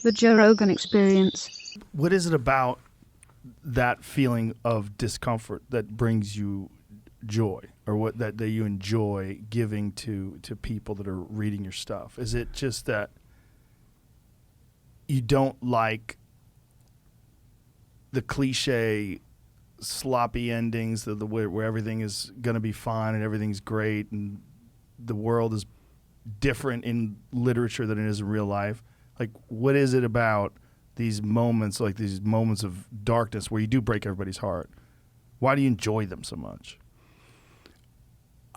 The Joe Rogan Experience. What is it about that feeling of discomfort that brings you joy, or what that you enjoy giving to people that are reading your stuff? Is it just that you don't like the cliche sloppy endings, where everything is going to be fine and everything's great and the world is different in literature than it is in real life? Like, what is it about these moments, like these moments of darkness where you do break everybody's heart? Why do you enjoy them so much?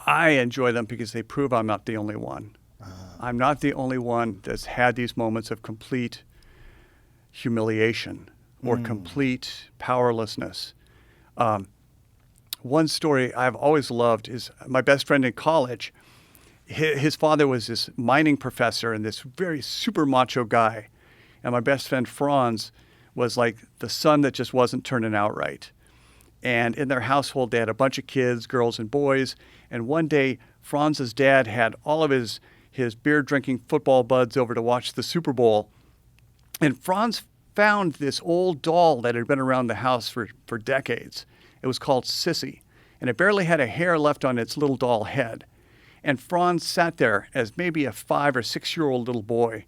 I enjoy them because they prove I'm not the only one. I'm not the only one that's had these moments of complete humiliation or complete powerlessness. One story I've always loved is my best friend in college. His father was this mining professor and this very super macho guy. And my best friend Franz was like the son that just wasn't turning out right. And in their household, they had a bunch of kids, girls and boys. And one day, Franz's dad had all of his beer-drinking football buds over to watch the Super Bowl. And Franz found this old doll that had been around the house for decades. It was called Sissy. And it barely had a hair left on its little doll head. And Franz sat there as maybe a 5 or 6 year old little boy.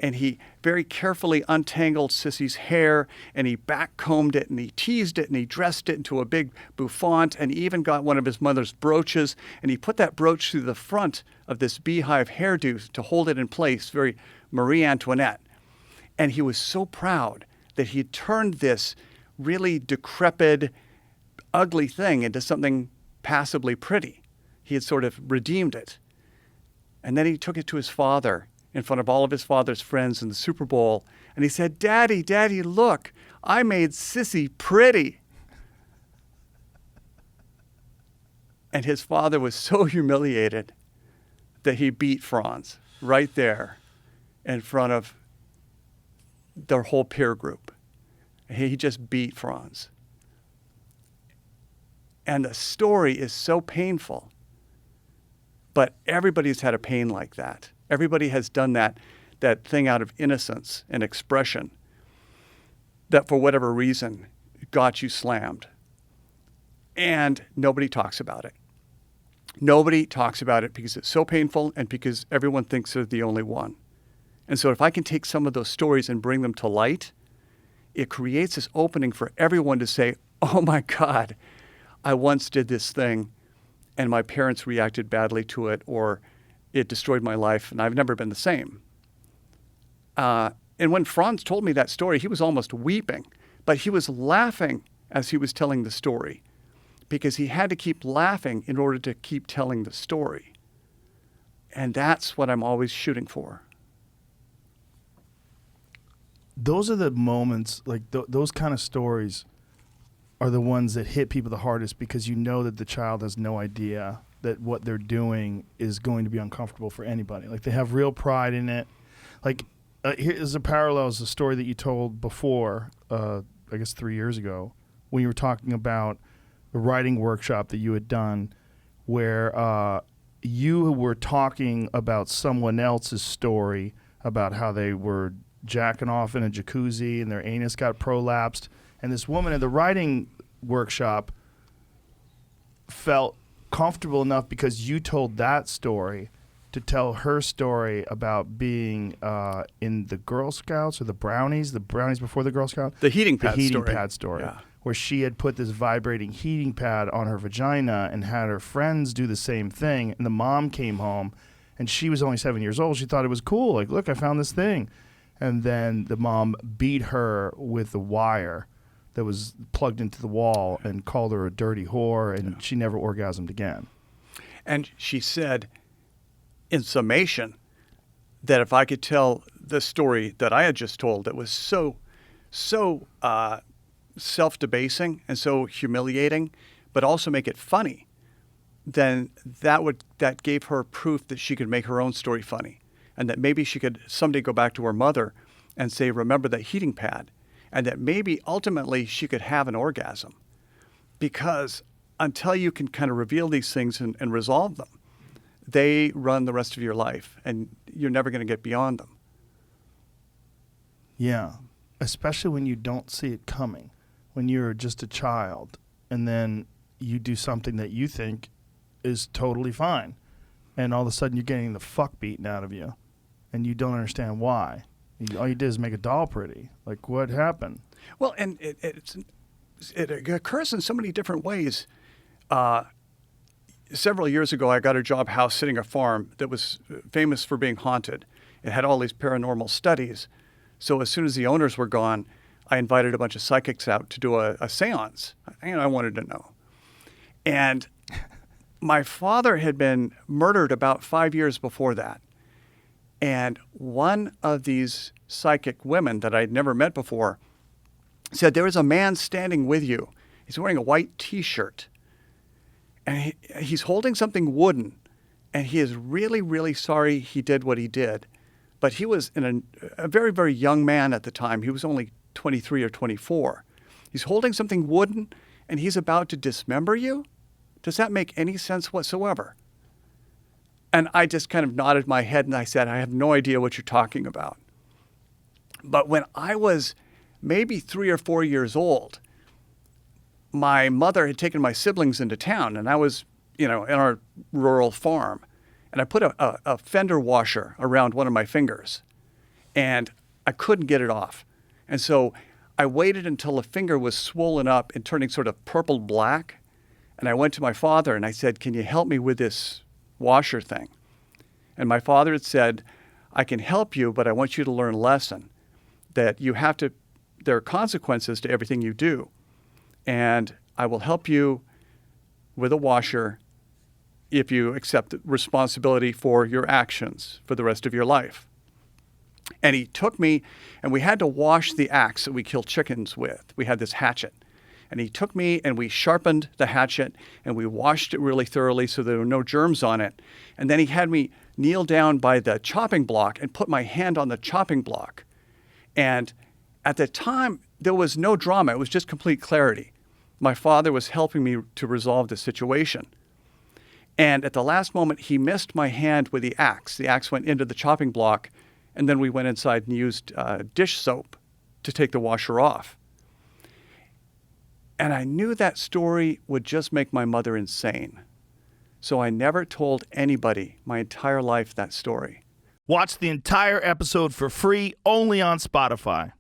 And he very carefully untangled Sissy's hair, and he backcombed it, and he teased it, and he dressed it into a big bouffant, and he even got one of his mother's brooches, and he put that brooch through the front of this beehive hairdo to hold it in place, very Marie Antoinette. And he was so proud that he had turned this really decrepit, ugly thing into something passably pretty. He had sort of redeemed it. And then he took it to his father in front of all of his father's friends in the Super Bowl. And he said, Daddy, Daddy, look, I made Sissy pretty. And his father was so humiliated that he beat Franz right there in front of their whole peer group. He just beat Franz. And the story is so painful. But everybody's had a pain like that. Everybody has done that thing out of innocence and expression that for whatever reason got you slammed. And nobody talks about it. Nobody talks about it because it's so painful and because everyone thinks they're the only one. And so if I can take some of those stories and bring them to light, it creates this opening for everyone to say, oh my God, I once did this thing and my parents reacted badly to it, or it destroyed my life, and I've never been the same. And when Franz told me that story, he was almost weeping, but he was laughing as he was telling the story because he had to keep laughing in order to keep telling the story. And that's what I'm always shooting for. Those are the moments, like those kind of stories are the ones that hit people the hardest because you know that the child has no idea that what they're doing is going to be uncomfortable for anybody. Like, they have real pride in it. Like, here's a parallel is the story that you told before, I guess 3 years ago, when you were talking about the writing workshop that you had done where you were talking about someone else's story about how they were jacking off in a jacuzzi and their anus got prolapsed. And this woman at the writing workshop felt comfortable enough because you told that story to tell her story about being in the Girl Scouts or the Brownies before the Girl Scouts. The heating pad story. Yeah. Where she had put this vibrating heating pad on her vagina and had her friends do the same thing. And the mom came home and she was only 7 years old. She thought it was cool. Like, look, I found this thing. And then the mom beat her with the wire that was plugged into the wall and called her a dirty whore, and she never orgasmed again. And she said, in summation, that if I could tell the story that I had just told that was so self-debasing and so humiliating, but also make it funny, then that gave her proof that she could make her own story funny, and that maybe she could someday go back to her mother and say, remember that heating pad, and that maybe ultimately she could have an orgasm. Because until you can kind of reveal these things and resolve them, they run the rest of your life, and you're never going to get beyond them. Yeah. Especially when you don't see it coming, when you're just a child, and then you do something that you think is totally fine, and all of a sudden you're getting the fuck beaten out of you, and you don't understand why. All you did is make a doll pretty. Like, what happened? Well, and it occurs in so many different ways. Several years ago, I got a job house sitting a farm that was famous for being haunted. It had all these paranormal studies. So as soon as the owners were gone, I invited a bunch of psychics out to do a seance. I wanted to know. And my father had been murdered about 5 years before that. And one of these psychic women that I'd never met before said, there is a man standing with you. He's wearing a white T-shirt. And he's holding something wooden. And he is really, really sorry he did what he did. But he was a very, very young man at the time. He was only 23 or 24. He's holding something wooden, and he's about to dismember you? Does that make any sense whatsoever? And I just kind of nodded my head, and I said, I have no idea what you're talking about. But when I was maybe 3 or 4 years old, my mother had taken my siblings into town, and I was, in our rural farm. And I put a fender washer around one of my fingers, and I couldn't get it off. And so I waited until the finger was swollen up and turning sort of purple black. And I went to my father and I said, can you help me with this washer thing? And my father had said, I can help you, but I want you to learn a lesson that there are consequences to everything you do. And I will help you with a washer if you accept responsibility for your actions for the rest of your life. And he took me, and we had to wash the axe that we kill chickens with. We had this hatchet. And he took me, and we sharpened the hatchet, and we washed it really thoroughly so there were no germs on it. And then he had me kneel down by the chopping block and put my hand on the chopping block. And at the time, there was no drama. It was just complete clarity. My father was helping me to resolve the situation. And at the last moment, he missed my hand with the axe. The axe went into the chopping block, and then we went inside and used dish soap to take the washer off. And I knew that story would just make my mother insane. So I never told anybody my entire life that story. Watch the entire episode for free only on Spotify.